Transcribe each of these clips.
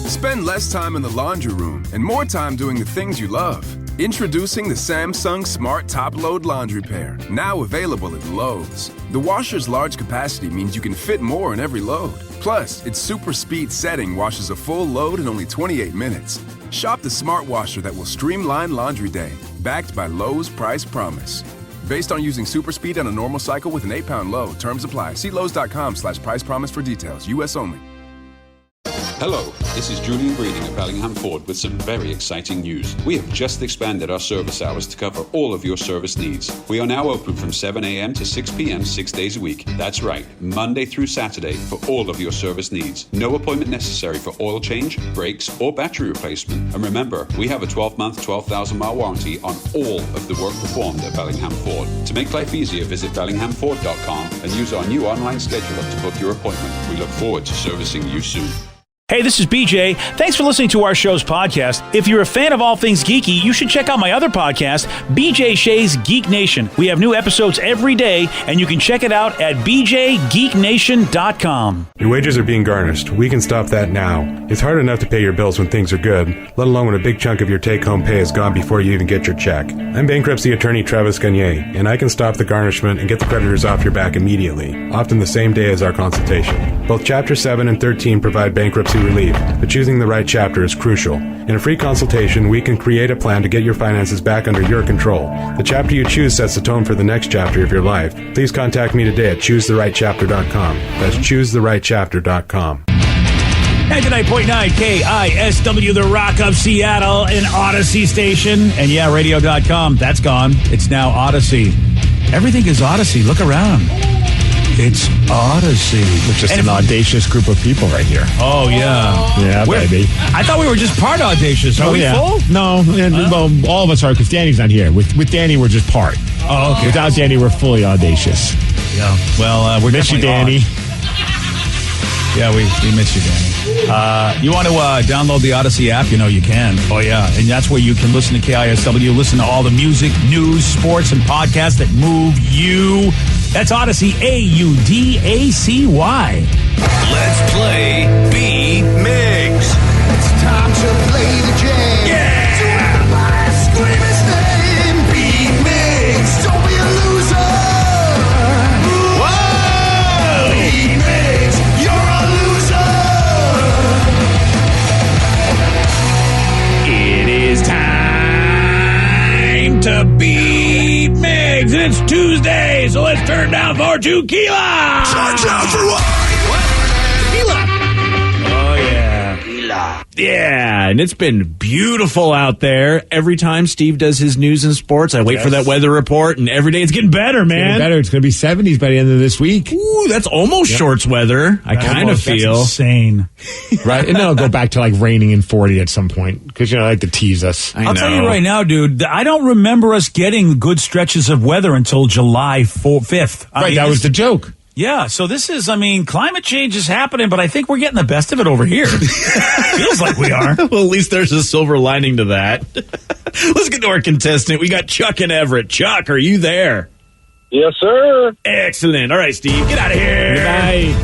Spend less time in the laundry room and more time doing the things you love. Introducing the Samsung Smart Top Load Laundry Pair, now available at Lowe's. The washer's large capacity means you can fit more in every load. Plus, its super speed setting washes a full load in only 28 minutes. Shop the smart washer that will streamline laundry day, backed by Lowe's Price Promise. Based on using super speed on a normal cycle with an 8-pound load. Terms apply. See Lowe's.com/price promise for details. U.S. only. Hello, this is Julian Breeding of Bellingham Ford with some very exciting news. We have just expanded our service hours to cover all of your service needs. We are now open from 7 a.m. to 6 p.m. 6 days a week. That's right, Monday through Saturday for all of your service needs. No appointment necessary for oil change, brakes, or battery replacement. And remember, we have a 12-month, 12,000-mile warranty on all of the work performed at Bellingham Ford. To make life easier, visit BellinghamFord.com and use our new online scheduler to book your appointment. We look forward to servicing you soon. Hey, this is BJ. Thanks for listening to our show's podcast. If you're a fan of all things geeky, you should check out my other podcast, BJ Shea's Geek Nation. We have new episodes every day, and you can check it out at bjgeeknation.com. Your wages are being garnished. We can stop that now. It's hard enough to pay your bills when things are good, let alone when a big chunk of your take-home pay is gone before you even get your check. I'm bankruptcy attorney Travis Gagne, and I can stop the garnishment and get the creditors off your back immediately, often the same day as our consultation. Both Chapter 7 and 13 provide bankruptcy relief, but choosing the right chapter is crucial. In a free consultation, we can create a plan to get your finances back under your control. The chapter you choose sets the tone for the next chapter of your life. Please contact me today at ChooseTheRightChapter.com. That's ChooseTheRightChapter.com. 99.9 KISW, the Rock of Seattle, an Odyssey station. And yeah, radio.com, that's gone. It's now Odyssey. Everything is Odyssey. Look around. It's Odyssey. It's just an audacious group of people right here. Oh, yeah. Yeah, baby. I thought we were just part audacious. Are we full? No. Well, all of us are because Danny's not here. With Danny, we're just part. Oh, okay. Without Danny, we're fully audacious. Yeah. Well, we're miss you, Danny. Yeah, we miss you, Danny. You want to download the Odyssey app? You know you can. Oh, yeah. And that's where you can listen to KISW, listen to all the music, news, sports, and podcasts that move you. That's Odyssey, AUDACY. Let's play B-Migs. It's time to play the game. Yeah! So everybody scream his name. B-Migs, don't be a loser. Whoa! B-Migs, you're a loser. It is time to beat Migs. It's Tuesday, so let's turn down for tequila. Turn down for what? Tequila. Oh, yeah. Tequila. Yeah, and it's been beautiful out there. Every time Steve does his news and sports, I wait for that weather report, and every day it's getting better, man. Getting better. It's going to be 70s by the end of this week. Ooh, that's almost shorts weather. I kind of feel. That's insane. Right? And then it'll go back to like raining and 40 at some point because, you know, I like to tease us. I'll tell you right now, dude, I don't remember us getting good stretches of weather until July 5th. Right, that was the joke. Yeah, so this is, climate change is happening, but I think we're getting the best of it over here. Feels like we are. Well, at least there's a silver lining to that. Let's get to our contestant. We got Chuck and Everett. Chuck, are you there? Yes, sir. Excellent. All right, Steve, get out of here. Goodbye.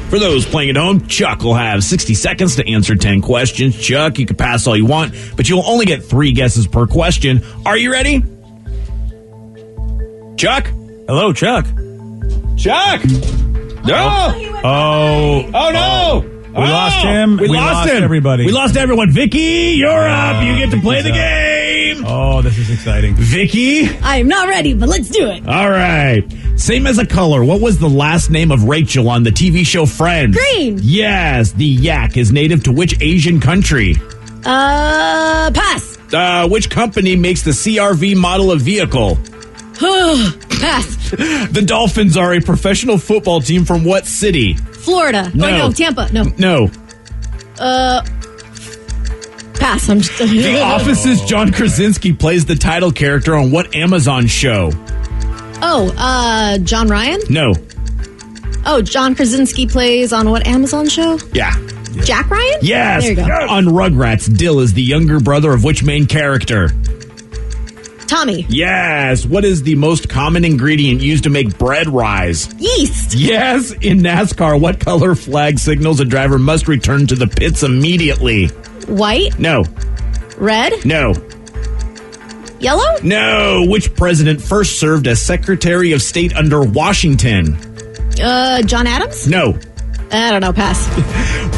For those playing at home, Chuck will have 60 seconds to answer 10 questions. Chuck, you can pass all you want, but you'll only get 3 guesses per question. Are you ready? Chuck? Hello, Chuck. Chuck! No! Oh no! We lost him. We lost him. Everybody. We lost everyone. Vicky, you're up. You get to play the game. Oh, this is exciting. Vicky? I'm not ready, but let's do it. All right. Same as a color. What was the last name of Rachel on the TV show Friends? Green. Yes. The yak is native to which Asian country? Pass. Which company makes the CRV model of vehicle? Pass. The Dolphins are a professional football team from what city? Florida. No. Oh, no, Tampa. No. No. Pass. I'm just... The Office's John Krasinski plays the title character on what Amazon show? Oh, John Ryan? No. Oh, John Krasinski plays on what Amazon show? Yeah. Jack Ryan? Yes. There you go. On Rugrats, Dill is the younger brother of which main character? Tommy. Yes. What is the most common ingredient used to make bread rise? Yeast. Yes. In NASCAR, what color flag signals a driver must return to the pits immediately? White. No. Red. No. Yellow. No. Which president first served as Secretary of State under Washington? John Adams. No. I don't know. Pass.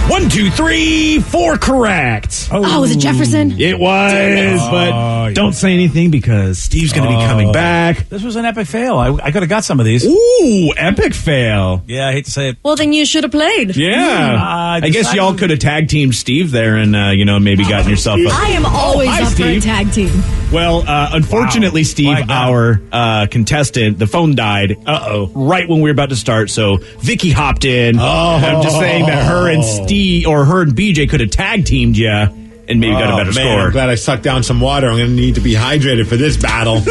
1, 2, 3, 4 correct. Oh, was it Jefferson? It was, but don't say anything because Steve's going to be coming back. This was an epic fail. I could have got some of these. Ooh, epic fail. Yeah, I hate to say it. Well, then you should have played. Yeah. I guess y'all could have tag teamed Steve there and, maybe gotten yourself a... I am always hi, up for a Steve. tag team. Well, unfortunately, Steve, our contestant, the phone died right when we were about to start, so Vicky hopped in. I'm just saying that her and Steve, or her and BJ could have tag teamed you and maybe got a better score. I'm glad I sucked down some water. I'm going to need to be hydrated for this battle.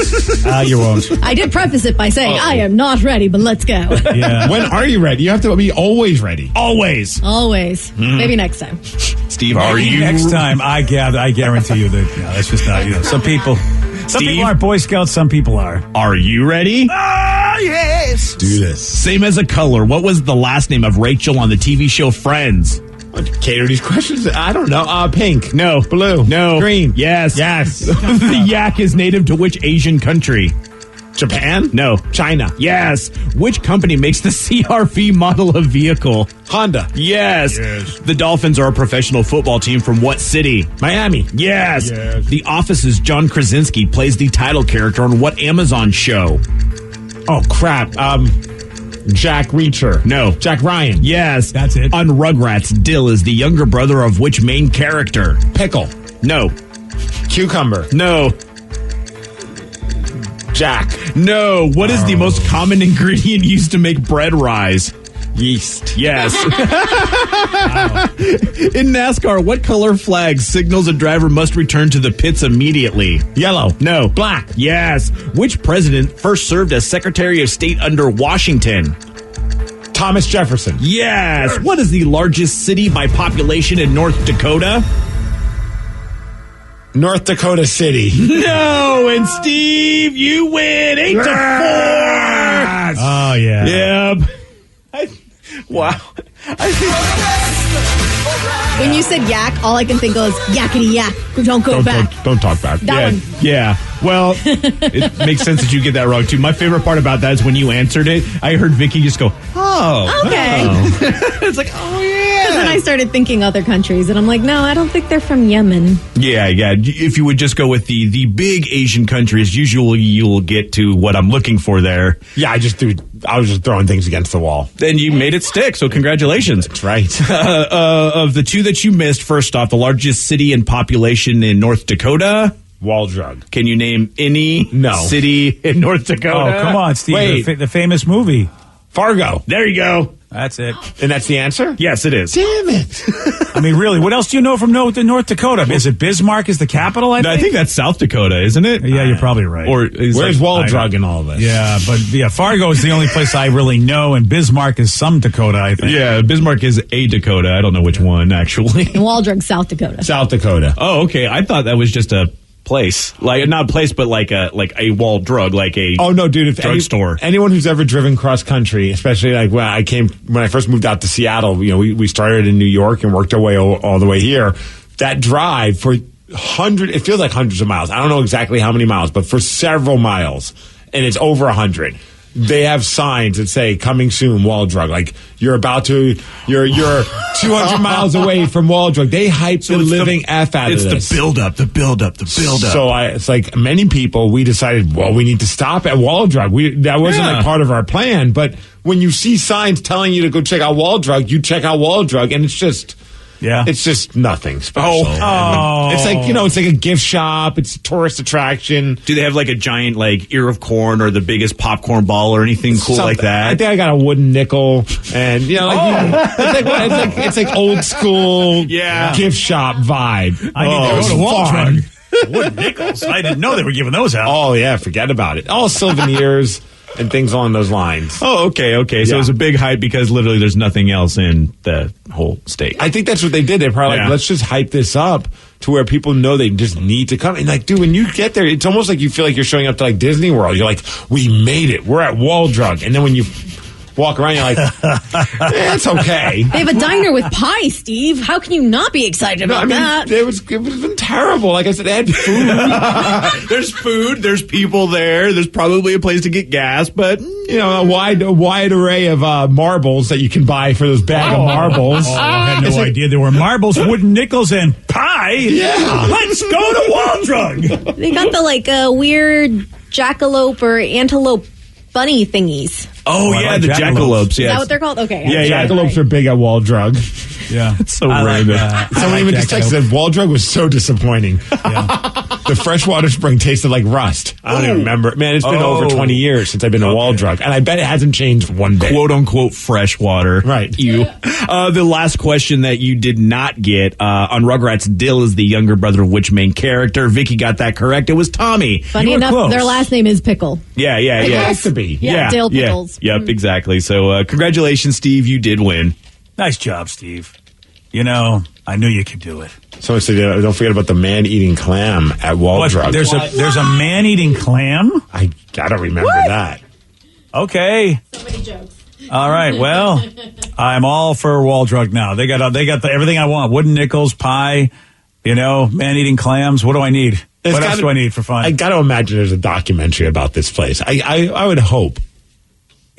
You won't. I did preface it by saying, I am not ready, but let's go. Yeah. When are you ready? You have to be always ready. Always. Always. Maybe next time. Steve, are you... Next time, I guarantee you that that's just not, some people... Some Steve? people aren't Boy Scouts, some people are. Are you ready? Yes! Do this. Same as a color. What was the last name of Rachel on the TV show Friends? Cater these questions? I don't know. Pink. No. Blue. No. Green. Yes. Yes. The yak is native to which Asian country? Japan? No. China. Yes. Which company makes the CRV model of vehicle? Honda. Yes. The Dolphins are a professional football team from what city? Miami. Yes. The Office's John Krasinski plays the title character on what Amazon show? Oh, crap. Jack Reacher. No. Jack Ryan. Yes. That's it. On Rugrats, Dill is the younger brother of which main character? Pickle. No. Cucumber. No. Jack. No. What is the most common ingredient used to make bread rise? Yeast. Yes. In NASCAR, what color flag signals a driver must return to the pits immediately? Yellow. No. Black. Yes. Which president first served as Secretary of State under Washington? Thomas Jefferson. Yes. What is the largest city by population in North Dakota? North Dakota City. No. And Steve, you win 8-4. Oh, yeah. Yep. Wow. When you said yak, all I can think of is yakety yak. Don't go back. Don't talk back. That one. Yeah. Well, it makes sense that you get that wrong, too. My favorite part about that is when you answered it, I heard Vicky just go, Okay. It's like, oh, yeah. Because then I started thinking other countries, and I'm like, no, I don't think they're from Yemen. Yeah. If you would just go with the big Asian countries, usually you'll get to what I'm looking for there. Yeah, I was just throwing things against the wall. Then you made it stick, so congratulations. That's right. Of the two that you missed, first off, the largest city in population in North Dakota. Waldrug. Can you name any city in North Dakota? Oh, come on, Steve. Wait. The famous movie. Fargo. There you go. That's it. And that's the answer? Yes, it is. Damn it. I mean, really, what else do you know from North Dakota? Is it Bismarck is the capital, I think? No, I think that's South Dakota, isn't it? Yeah, you're probably right. Or Where's Waldrug in all of this? Yeah, but Fargo is the only place I really know, and Bismarck is some Dakota, I think. Yeah, Bismarck is a Dakota. I don't know which one, actually. And Waldrug, South Dakota. South Dakota. Oh, okay. I thought that was just a place. Like, not a place, but like a walled drug, like a drugstore. Anyone who's ever driven cross country, especially like when I first moved out to Seattle, we started in New York and worked our way all the way here. That drive for it feels like hundreds of miles. I don't know exactly how many miles, but for several miles, and it's over 100. They have signs that say "Coming soon, Waldrug." Like you're 200 miles away from Waldrug. They hype the living F out of this. It's the build up. So it's like many people, we decided, well, we need to stop at Waldrug. That wasn't like part of our plan, but when you see signs telling you to go check out Waldrug, you check out Waldrug, and it's just nothing special. It's like, it's like a gift shop. It's a tourist attraction. Do they have like a giant like ear of corn or the biggest popcorn ball or anything cool like that? I think I got a wooden nickel, and it's like old school gift shop vibe. I need to go to Waldrug. Wooden nickels. I didn't know they were giving those out. Oh yeah, forget about it. All souvenirs and things along those lines. Oh, okay. So it was a big hype because literally there's nothing else in the whole state. I think that's what they did. They're probably like, let's just hype this up to where people know they just need to come. And like, dude, when you get there, it's almost like you feel like you're showing up to like Disney World. You're like, we made it. We're at Wall Drug. And then when you walk around, you're like, it's okay. They have a diner with pie, Steve. How can you not be excited about that? It would have been terrible. Like I said, they had food. There's food. There's people there. There's probably a place to get gas, but a wide array of marbles that you can buy for those bag of marbles. Oh, I had no idea there were marbles, wooden nickels, and pie. Yeah. Let's go to Wall Drug. They got the weird jackalope or antelope bunny thingies. Oh, I yeah, like the jackalopes. Is that what they're called? Okay. Yeah, jackalopes are big at Wall Drug. Yeah. It's so I like random. that. Someone even just texted that Wall Drug was so disappointing. The freshwater spring tasted like rust. I don't even remember. Man, it's been over 20 years since I've been to Wall Drug, and I bet it hasn't changed one bit. Quote unquote fresh water. Right. You. The last question that you did not get on Rugrats, Dill is the younger brother of which main character? Vicky got that correct. It was Tommy. Funny You were enough, close. their last name is Pickle. Yeah. It has to be. Yeah, Dill Pickles. Yep, exactly. So congratulations, Steve. You did win. Nice job, Steve. I knew you could do it. So don't forget about the man-eating clam at Wall What, Drug. there's a man-eating clam? I don't remember that. Okay. So many jokes. All right. Well, I'm all for Wall Drug now. They got everything I want. Wooden nickels, pie, man-eating clams. What do I need? What else do I need for fun? I got to imagine there's a documentary about this place. I would hope.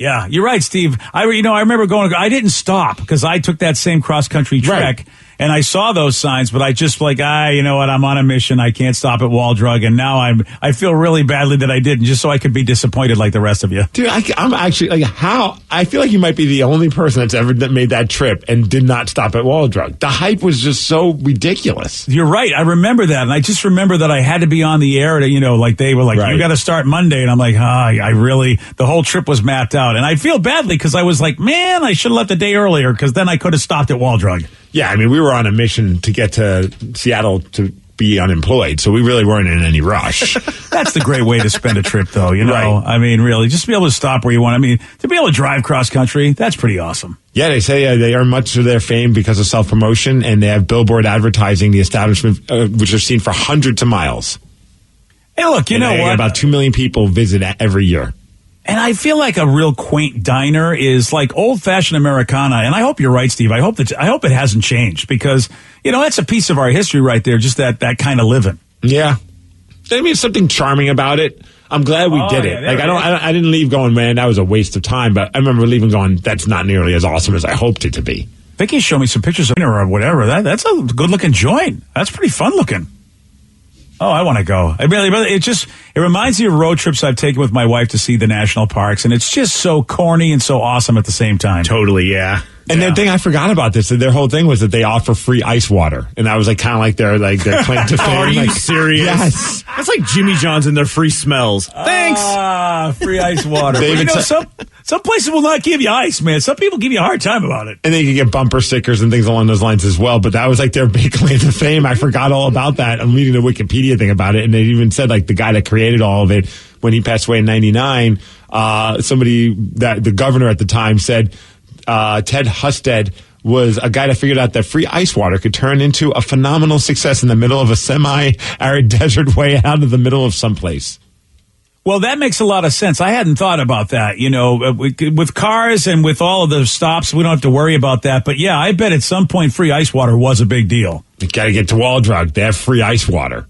Yeah, you're right, Steve. I remember going. I didn't stop because I took that same cross country trek, and I saw those signs. But I just you know what? I'm on a mission. I can't stop at Wall Drug, and now I feel really badly that I didn't, just so I could be disappointed like the rest of you. Dude, I'm actually how I feel like you might be the only person that's ever made that trip and did not stop at Wall Drug. The hype was just so ridiculous. You're right. I remember that, and I just remember that I had to be on the air to they were like, you got to start Monday, and I'm like, the whole trip was mapped out. And I feel badly because I was like, man, I should have left a day earlier because then I could have stopped at Wall Drug. Yeah, I mean, we were on a mission to get to Seattle to be unemployed, so we really weren't in any rush. That's the great way to spend a trip, though, Right. I mean, really, just to be able to stop where you want. I mean, to be able to drive cross country, that's pretty awesome. Yeah, they say they earn much of their fame because of self-promotion, and they have billboard advertising the establishment, which are seen for hundreds of miles. Hey, look, you know what? About 2 million people visit every year. And I feel like a real quaint diner is like old-fashioned Americana. And I hope you're right, Steve. I hope it hasn't changed because, that's a piece of our history right there, just that kind of living. Yeah. I mean, there's something charming about it. I'm glad we did it. Like, I didn't leave going, man, that was a waste of time. But I remember leaving going, that's not nearly as awesome as I hoped it to be. Vicky showed me some pictures of it or whatever. That's a good-looking joint. That's pretty fun-looking. Oh, I want to go. It reminds me of road trips I've taken with my wife to see the national parks, and it's just so corny and so awesome at the same time. Totally, yeah. And the thing I forgot about this, that their whole thing was that they offer free ice water, and that was kind of like their claim to fame. Are you serious? Yes. That's like Jimmy John's and their free smells. Thanks. Free ice water. Some places will not give you ice, man. Some people give you a hard time about it. And they could get bumper stickers and things along those lines as well. But that was their big claim to fame. I forgot all about that. I'm reading the Wikipedia thing about it, and they even said the guy that created all of it when he passed away in '99. The governor at the time said. Ted Husted was a guy that figured out that free ice water could turn into a phenomenal success in the middle of a semi-arid desert way out of the middle of someplace. Well, that makes a lot of sense. I hadn't thought about that. With cars and with all of the stops, we don't have to worry about that. But yeah, I bet at some point free ice water was a big deal. You got to get to Wall Drug. They have free ice water.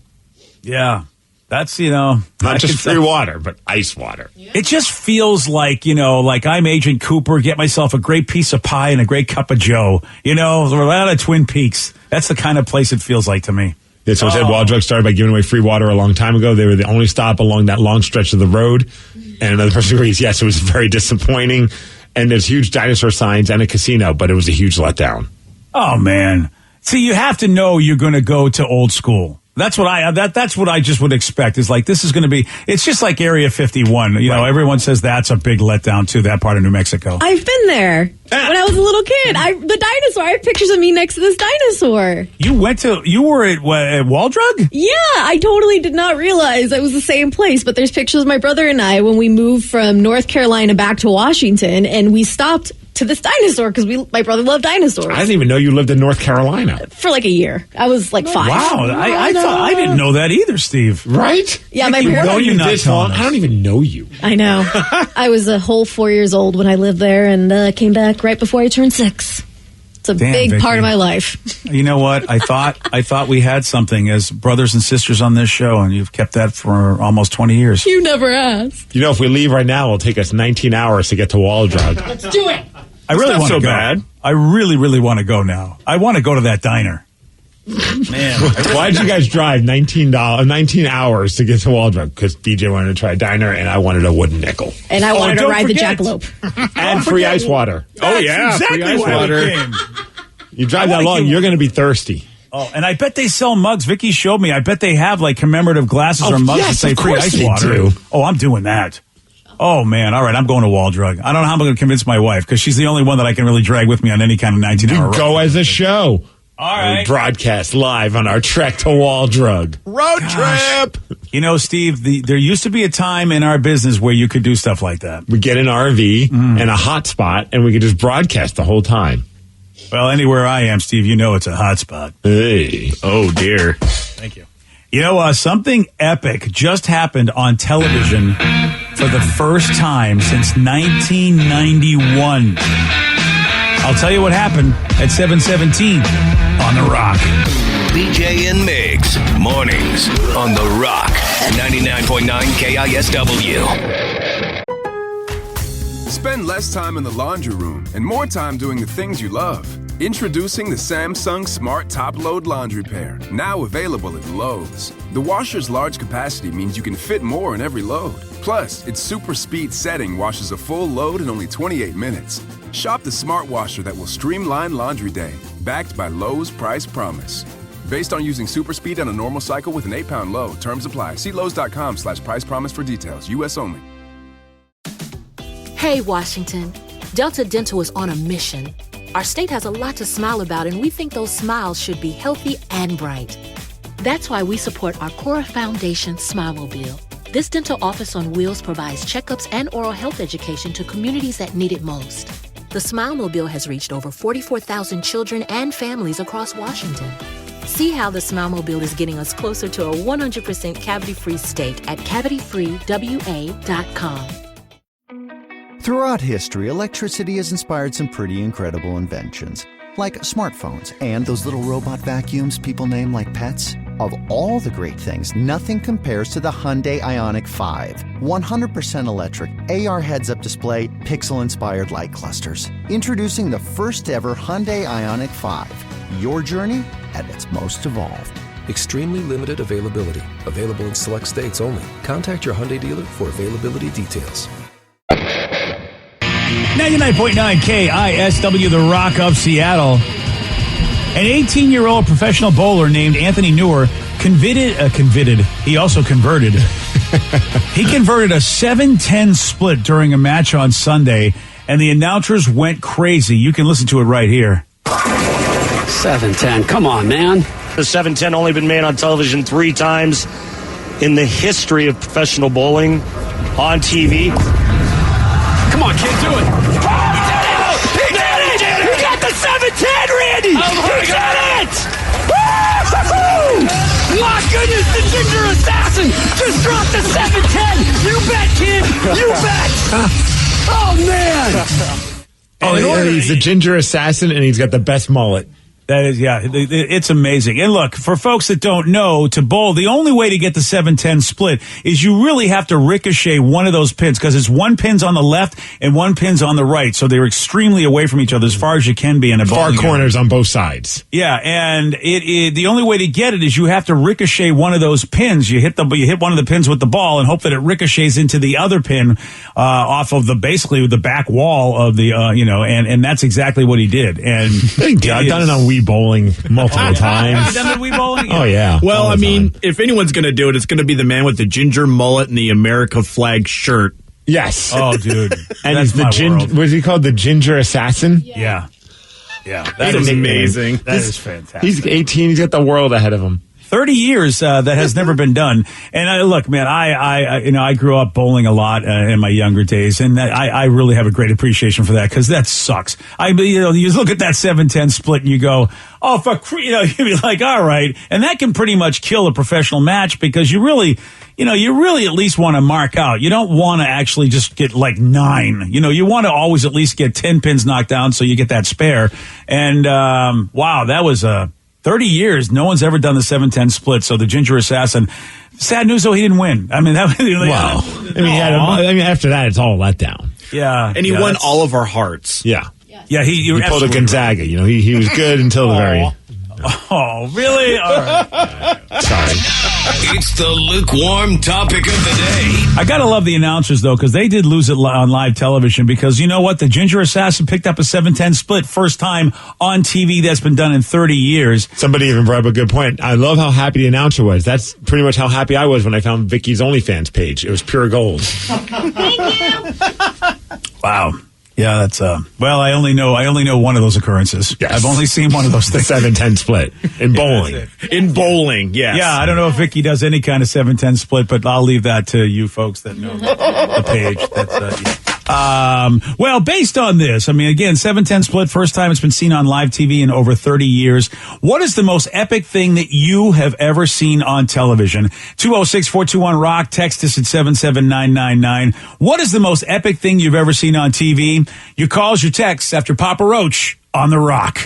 Yeah. That's, not just free water, but ice water. It just feels like, like I'm Agent Cooper, get myself a great piece of pie and a great cup of Joe. We're out of Twin Peaks. That's the kind of place it feels like to me. Yeah, so I said Wall Drug started by giving away free water a long time ago. They were the only stop along that long stretch of the road. And another person agrees, yes, it was very disappointing. And there's huge dinosaur signs and a casino, but it was a huge letdown. Oh, man. See, you have to know you're going to go to old school. That's what I just would expect is this is going to be, it's just like Area 51. Everyone says that's a big letdown to that part of New Mexico. I've been there when I was a little kid. The dinosaur, I have pictures of me next to this dinosaur. You were at Wall Drug? Yeah, I totally did not realize it was the same place, but there's pictures of my brother and I when we moved from North Carolina back to Washington, and we stopped to this dinosaur because my brother loved dinosaurs. I didn't even know you lived in North Carolina. For like a year. I was like 5. Wow, I thought I didn't know that either, Steve. Right? Yeah, my You parents. know you're not this long. I don't even know you. I know. I was a whole 4 years old when I lived there and came back right before I turned 6. It's a big Vicky. part of my life. You know what? I thought we had something as brothers and sisters on this show, and you've kept that for almost 20 years. You never asked. You know, if we leave right now, it'll take us 19 hours to get to Waldrug. Let's do it. I really not want to so go. bad. I really, really want to go now. I want to go to that diner. Man, Why did you guys drive 19 hours to get to Waldrug? Because BJ wanted to try a diner, and I wanted a wooden nickel. And I wanted to don't ride forget. the jackalope. And free ice water. Oh, yeah. exactly free ice why water. we came. You drive I that wanna long, give- you're going to be thirsty. Oh, and I bet they sell mugs. Vicky showed me. I bet they have like commemorative glasses Oh, or mugs yes, that say of free course ice they water. do. Oh, I'm doing that. Oh man, all right, I'm going to Waldrug. I don't know how I'm going to convince my wife because she's the only one that I can really drag with me on any kind of 19-hour Go as a show. All right. We broadcast live on our trek to Waldrug. Road trip. You know, Steve, there used to be a time in our business where you could do stuff like that. We get an RV and a hotspot, and we can just broadcast the whole time. Well, anywhere I am, Steve, you know it's a hot spot. Hey. Oh, dear. Thank you. You know, something epic just happened on television for the first time since 1991. I'll tell you what happened at 7:17 on The Rock. BJ and Migs, mornings on The Rock, 99.9 KISW. Spend less time in the laundry room and more time doing the things you love. Introducing the Samsung Smart Top Load Laundry Pair, now available at Lowe's. The washer's large capacity means you can fit more in every load. Plus, its super speed setting washes a full load in only 28 minutes. Shop the smart washer that will streamline laundry day, backed by Lowe's Price Promise. Based on using super speed on a normal cycle with an 8-pound load, terms apply. See Lowe's.com/price promise for details. U.S. only. Hey, Washington. Delta Dental is on a mission. Our state has a lot to smile about, and we think those smiles should be healthy and bright. That's why we support our Cora Foundation Smilemobile. This dental office on wheels provides checkups and oral health education to communities that need it most. The Smilemobile has reached over 44,000 children and families across Washington. See how the Smilemobile is getting us closer to a 100% cavity-free state at cavityfreewa.com. Throughout history, electricity has inspired some pretty incredible inventions, like smartphones and those little robot vacuums people name like pets. Of all the great things, nothing compares to the Hyundai Ioniq 5. 100% electric, AR heads-up display, pixel-inspired light clusters. Introducing the first-ever Hyundai Ioniq 5. Your journey at its most evolved. Extremely limited availability. Available in select states only. Contact your Hyundai dealer for availability details. 99.9 KISW, The Rock of Seattle. An 18-year-old professional bowler named Anthony Neuer he also converted. He converted a 7-10 split during a match on Sunday, and the announcers went crazy. You can listen to it right here. 7-10, come on, man. The 7-10 only been made on television 3 times in the history of professional bowling on TV. Come on, kid, do it. He did it! He got the 7-10, Randy! Oh, my He God. did it! Woo-hoo-hoo! My goodness, the Ginger Assassin just dropped the 7-10. You bet, kid. You bet. Oh, man. He's the ginger assassin, and he's got the best mullet. That is, yeah, it's amazing. And look, for folks that don't know, to bowl, the only way to get the 7-10 split is you really have to ricochet one of those pins because it's one pin's on the left and one pin's on the right. So they're extremely away from each other as far as you can be in a Far bowling corners on both sides. Yeah, and the only way to get it is you have to ricochet one of those pins. You hit one of the pins with the ball and hope that it ricochets into the other pin off of basically the back wall of the and that's exactly what he did. And I've done it on Wii bowling multiple times. Have you done the Wii bowling? Oh yeah. Well, all I the mean, time. if anyone's going to do it, it's going to be the man with the ginger mullet and the America flag shirt. Yes. Oh, dude. And That's he's the my ginger. world. Was he called the ginger assassin? Yeah. That He's is amazing. That is fantastic. He's 18. He's got the world ahead of him. 30 years that has never been done. And look, man, I grew up bowling a lot in my younger days, and I really have a great appreciation for that because that sucks. You look at that 7-10 split and you go, oh, you'd be like, all right. And that can pretty much kill a professional match because you really at least want to mark out. You don't want to actually just get like 9. You want to always at least get 10 pins knocked down so you get that spare. And, wow, that was 30 years. No one's ever done the 7-10 split. So the Ginger Assassin, sad news though, he didn't win. I mean, after that, it's all a letdown. Yeah. And he won all of our hearts. Yeah. Yeah, he pulled a Gonzaga. Right. He was good until the very. Oh, really? All right. Sorry. It's the lukewarm topic of the day. I gotta love the announcers though, because they did lose it on live television. Because you know what, the Ginger Assassin picked up a 7-10 split, first time on TV that's been done in 30 years. Somebody even brought up a good point. I love how happy the announcer was. That's pretty much how happy I was when I found Vicky's OnlyFans page. It was pure gold. Thank you. Wow. Yeah, that's well, I only know one of those occurrences. Yes. I've only seen one of those things. 7-10 split in bowling. In bowling, yes. Yeah, I don't know if Vicky does any kind of 7-10 split, but I'll leave that to you folks that know the page. That's well, based on this, I mean, again, 7-10 split, first time it's been seen on live TV in over 30 years. What is the most epic thing that you have ever seen on television? 206-421-ROCK, text us at 77999. What is the most epic thing you've ever seen on TV? Your calls, your texts after Papa Roach on The Rock.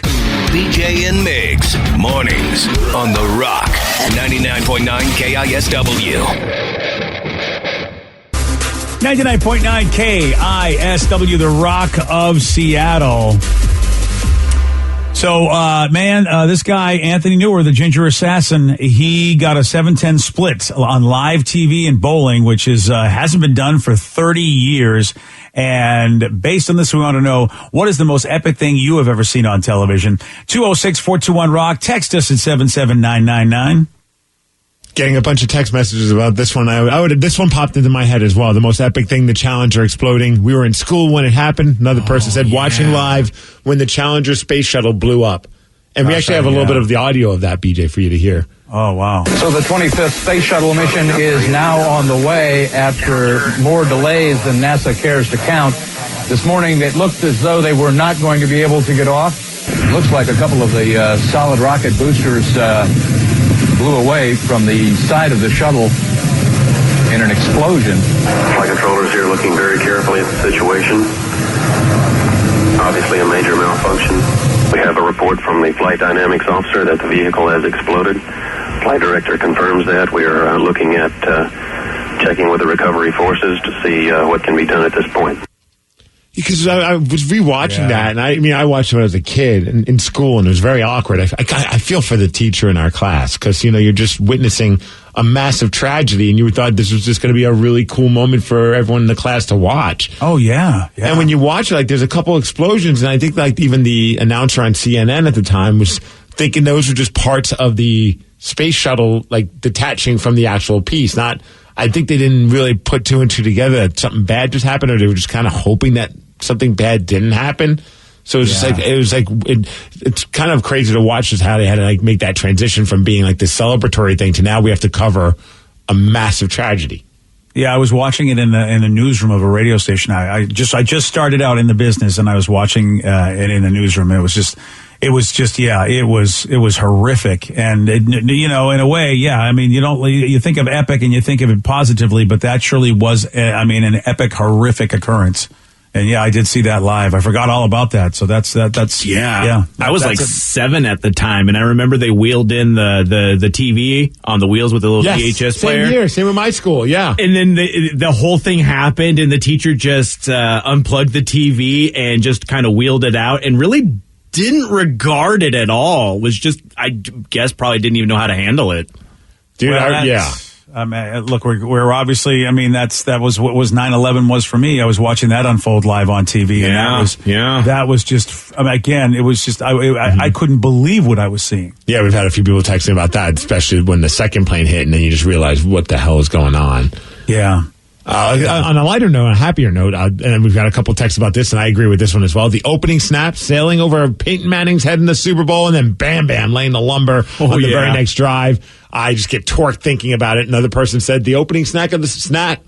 BJ and Migs, mornings on The Rock, 99.9 KISW. 99.9 KISW, The Rock of Seattle. So, this guy, Anthony Newer, the Ginger Assassin, he got a 7-10 split on live TV and bowling, which hasn't been done for 30 years. And based on this, we want to know, what is the most epic thing you have ever seen on television? 206-421-ROCK. Text us at 77999. Getting a bunch of text messages about this one. This one popped into my head as well. The most epic thing, the Challenger exploding. We were in school when it happened. Another person said watching live when the Challenger space shuttle blew up. And we actually have a little bit of the audio of that, BJ, for you to hear. Oh, wow. So the 25th Space Shuttle mission is now on the way after more delays than NASA cares to count. This morning, it looked as though they were not going to be able to get off. Looks like a couple of the solid rocket boosters blew away from the side of the shuttle in an explosion. Flight controllers here looking very carefully at the situation. Obviously a major malfunction. We have a report from the flight dynamics officer that the vehicle has exploded. Flight director confirms that. We are looking at checking with the recovery forces to see what can be done at this point. Because I was rewatching that, and I watched it when I was a kid in school, and it was very awkward. I feel for the teacher in our class because you're just witnessing a massive tragedy, and you thought this was just going to be a really cool moment for everyone in the class to watch. Oh yeah. And when you watch it, there's a couple explosions, and I think even the announcer on CNN at the time was thinking those were just parts of the space shuttle detaching from the actual piece. I think they didn't really put 2 and 2 together that something bad just happened, or they were just kind of hoping that something bad didn't happen. So it's it's kind of crazy to watch just how they had to make that transition from being this celebratory thing to now we have to cover a massive tragedy. Yeah, I was watching it in the newsroom of a radio station. I just started out in the business, and I was watching it in the newsroom. It was horrific, and in a way, yeah. I mean, you think of epic and you think of it positively, but that surely was, an epic, horrific occurrence. And yeah, I did see that live. I forgot all about that. So that's yeah. I was 7 at the time, and I remember they wheeled in the TV on the wheels with the little VHS player. Same here, same with my school, yeah. And then the whole thing happened, and the teacher just unplugged the TV and just kind of wheeled it out, and really didn't regard it at all. Was just, I guess, probably didn't even know how to handle it. Dude, yeah. Look, we're obviously, that was what 9/11 was for me. I was watching that unfold live on TV. And that was just, again, it was just, I couldn't believe what I was seeing. Yeah, we've had a few people texting about that, especially when the second plane hit and then you just realize what the hell is going on. Yeah. On a lighter note, a happier note, and we've got a couple texts about this, and I agree with this one as well. The opening snap, sailing over Peyton Manning's head in the Super Bowl, and then bam, laying the lumber on the very next drive. I just get torqued thinking about it. Another person said the opening snack of the snack.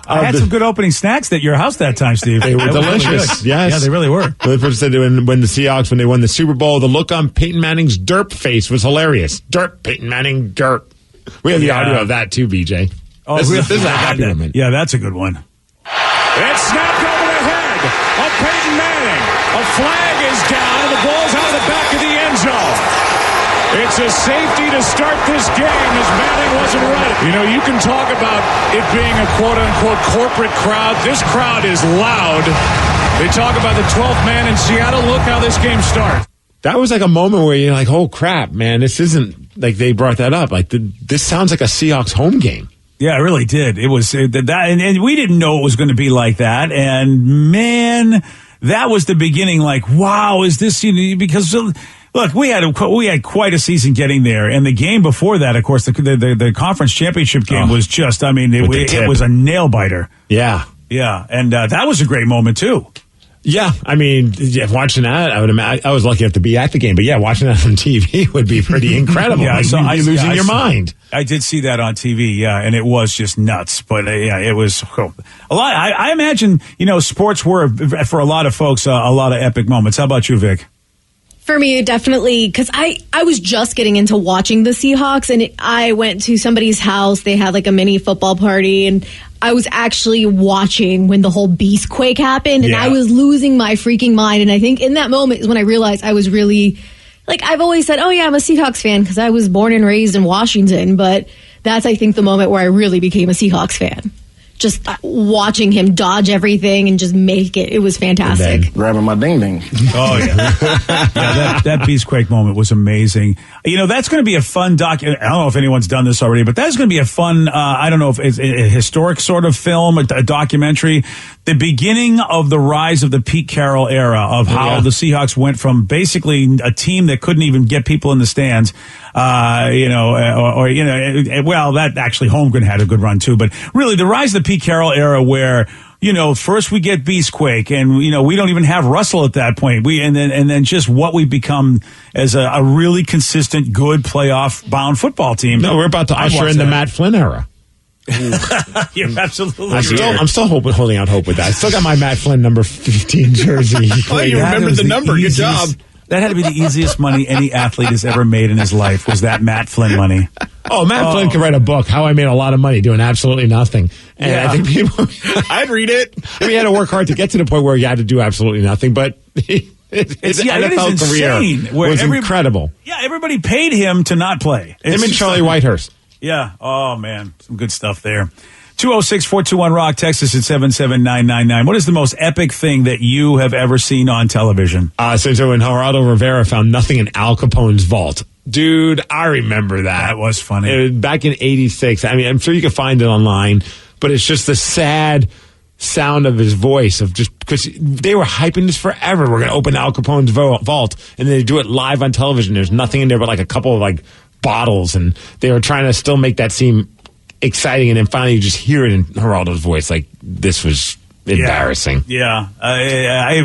I had some good opening snacks at your house that time, Steve. They were delicious. Yes. Yeah, they really were. Another person said when the Seahawks, when they won the Super Bowl, the look on Peyton Manning's derp face was hilarious. Derp, Peyton Manning, derp. We have the audio of that too, BJ. Oh, this is a happy moment. Yeah, that's a good one. It's snapped over the head of Peyton Manning. A flag is down, and the ball's out of the back of the end zone. It's a safety to start this game as Manning wasn't right. You know, you can talk about it being a quote-unquote corporate crowd. This crowd is loud. They talk about the 12th man in Seattle. Look how this game starts. That was like a moment where you're like, oh, crap, man, this isn't like they brought that up. Like, this sounds like a Seahawks home game. Yeah, it really did. It was that, and we didn't know it was going to be like that. And man, that was the beginning. Like, wow, is this? Because look, we had quite a season getting there, and the game before that, of course, the conference championship game was just. I mean, it was a nail biter. Yeah, and that was a great moment too. Yeah, I mean, watching that, I would imagine I was lucky enough to be at the game, but yeah, watching that on TV would be pretty incredible. Yeah, you're losing your mind. I did see that on TV, yeah, and it was just nuts. But yeah, it was a lot. I imagine, sports were for a lot of folks a lot of epic moments. How about you, Vic? For me, definitely, because I was just getting into watching the Seahawks, and I went to somebody's house. They had like a mini football party, and I was actually watching when the whole beast quake happened, and I was losing my freaking mind. And I think in that moment is when I realized I was really, like, I've always said, oh yeah, I'm a Seahawks fan because I was born and raised in Washington, but that's, I think, the moment where I really became a Seahawks fan. Just watching him dodge everything and just make it. It was fantastic. Grabbing my ding-ding. Oh, yeah. That Beastquake moment was amazing. That's going to be a fun I don't know if anyone's done this already, but that's going to be a fun, I don't know if it's a historic sort of film, a documentary. The beginning of the rise of the Pete Carroll era of how the Seahawks went from basically a team that couldn't even get people in the stands, well, that actually Holmgren had a good run too, but really the rise of the Pete Carroll era where, first we get Beastquake and, we don't even have Russell at that point. And then just what we've become as a really consistent, good playoff bound football team. No, we're about to usher in the Matt Flynn era. You're absolutely I'm still holding out hope with that. I still got my Matt Flynn number 15 jersey. Oh, you remembered the number. Good job. That had to be the easiest money any athlete has ever made in his life, was that Matt Flynn money. Oh, Matt Flynn could write a book, How I Made a Lot of Money Doing Absolutely Nothing. And I think people... I'd read it. We had to work hard to get to the point where you had to do absolutely nothing, but... His NFL career was incredible. Yeah, everybody paid him to not play. Him and Charlie Whitehurst. Yeah. Oh, man. Some good stuff there. 206-421-ROCK, Texas at 77999. What is the most epic thing that you have ever seen on television? So when Geraldo Rivera found nothing in Al Capone's vault. Dude, I remember that. That was funny. It was back in 86. I mean, I'm sure you can find it online, but it's just the sad sound of his voice of just because they were hyping this forever. We're going to open Al Capone's vault, and they do it live on television. There's nothing in there but like a couple of bottles, and they were trying to still make that seem exciting, and then finally you just hear it in Geraldo's voice. Like, this was embarrassing. Yeah.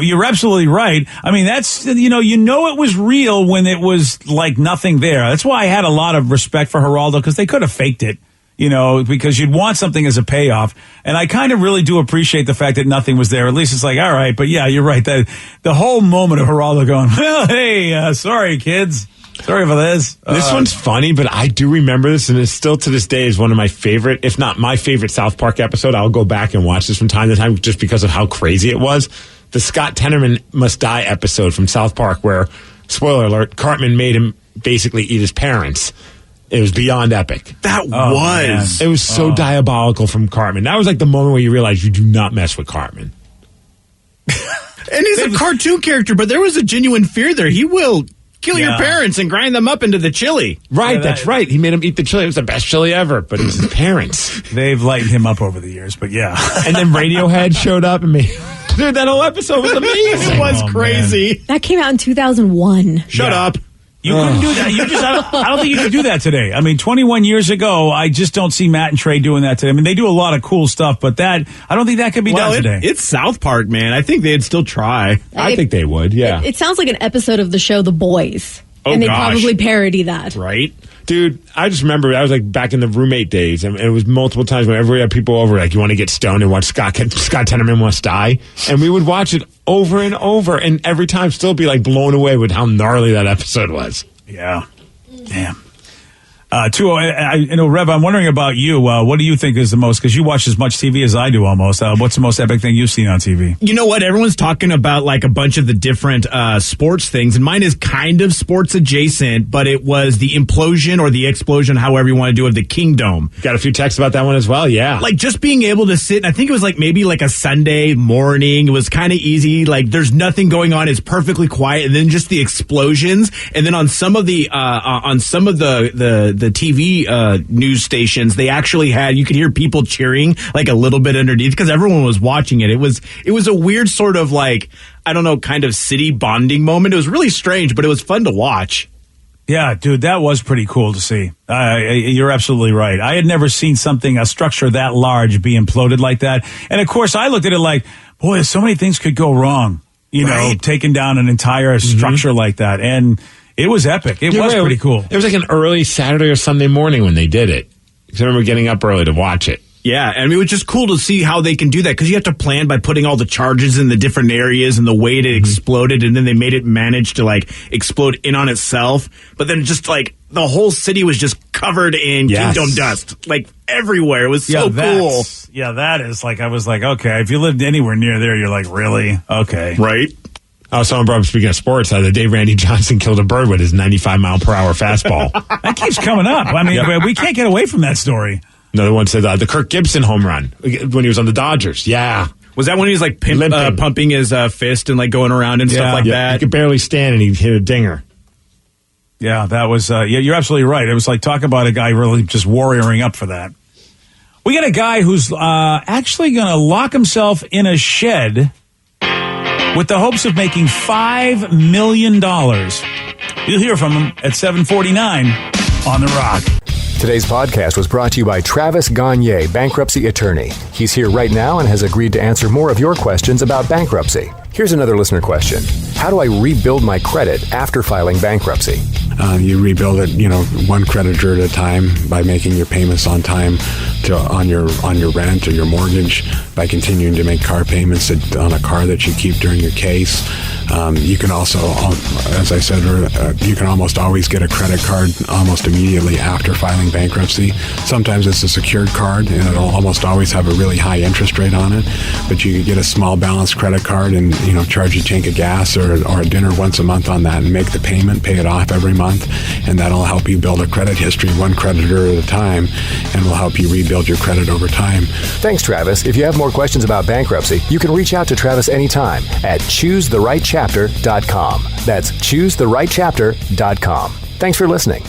You're absolutely right. I mean, that's, it was real when it was like nothing there. That's why I had a lot of respect for Geraldo, because they could have faked it, because you'd want something as a payoff. And I kind of really do appreciate the fact that nothing was there. At least it's like, all right, but yeah, you're right. The whole moment of Geraldo going, well, hey, sorry, kids. Sorry for this. This one's funny, but I do remember this, and it's still to this day is one of my favorite, if not my favorite South Park episode. I'll go back and watch this from time to time just because of how crazy it was. The Scott Tenorman Must Die episode from South Park where, spoiler alert, Cartman made him basically eat his parents. It was beyond epic. That was. It was so diabolical from Cartman. That was like the moment where you realize you do not mess with Cartman. And he's a cartoon character, but there was a genuine fear there. He will kill your parents and grind them up into the chili. Right, that's right. He made him eat the chili. It was the best chili ever, but it was his parents. They've lightened him up over the years, but yeah. And then Radiohead showed up and made... Dude, that whole episode was amazing. It was crazy. Man. That came out in 2001. Shut up. You couldn't do that. I don't think you could do that today. I mean, 21 years ago, I just don't see Matt and Trey doing that today. I mean, they do a lot of cool stuff, but I don't think that could be done today. It's South Park, man. I think they'd still try. I think they would, yeah. It sounds like an episode of the show The Boys. Oh, and they gosh. probably parody that. Right? Dude, I just remember I was like back in the roommate days, and it was multiple times whenever we had people over, like, you want to get stoned and watch Scott Tenorman Must Die? And we would watch it over and over, and every time still be like blown away with how gnarly that episode was. Yeah. Damn. Rev, I'm wondering about you. What do you think is the most, because you watch as much TV as I do almost. What's the most epic thing you've seen on TV? You know what? Everyone's talking about like a bunch of the different sports things, and mine is kind of sports adjacent, but it was the implosion or the explosion, however you want to do it, of the Kingdom. Got a few texts about that one as well, yeah. Like just being able to sit, I think it was like maybe like a Sunday morning. It was kind of easy. Like there's nothing going on. It's perfectly quiet. And then just the explosions. And then on some of the TV news stations, they actually had, you could hear people cheering like a little bit underneath because everyone was watching it. It was a weird sort of like, I don't know, kind of city bonding moment. It was really strange, but it was fun to watch. Yeah, dude, that was pretty cool to see. You're absolutely right. I had never seen a structure that large be imploded like that. And of course, I looked at it like, boy, so many things could go wrong, taking down an entire structure like that. And it was epic. It was pretty cool. It was like an early Saturday or Sunday morning when they did it. I remember getting up early to watch it. Yeah, and it was just cool to see how they can do that because you have to plan by putting all the charges in the different areas and the way it exploded, and then they made it manage to like explode in on itself. But then just like the whole city was just covered in Kingdom dust, like everywhere. It was so cool. Yeah, that is like, I was like, okay, if you lived anywhere near there, you're like, really? Okay. Right? Oh, someone brought up, speaking of sports, the day Randy Johnson killed a bird with his 95-mile-per-hour fastball. That keeps coming up. I mean, we can't get away from that story. Another one said the Kirk Gibson home run when he was on the Dodgers. Yeah. Was that when he was like pumping his fist and like going around and stuff like that? He could barely stand and he hit a dinger. Yeah, that was, you're absolutely right. It was like, talk about a guy really just warrioring up for that. We got a guy who's actually going to lock himself in a shed with the hopes of making $5 million. You'll hear from him at 7:49 on The Rock. Today's podcast was brought to you by Travis Gagne, bankruptcy attorney. He's here right now and has agreed to answer more of your questions about bankruptcy. Here's another listener question. How do I rebuild my credit after filing bankruptcy? You rebuild it, one creditor at a time by making your payments on time on your rent or your mortgage, by continuing to make car payments on a car that you keep during your case. You can also, as I said, you can almost always get a credit card almost immediately after filing bankruptcy. Sometimes it's a secured card, and it'll almost always have a really high interest rate on it. But you could get a small balance credit card and charge a tank of gas or a dinner once a month on that and make the payment, pay it off every month, and that'll help you build a credit history one creditor at a time, and will help you rebuild your credit over time. Thanks, Travis. If you have more questions about bankruptcy, you can reach out to Travis anytime at ChooseTheRightChapter.com. That's ChooseTheRightChapter.com. Thanks for listening.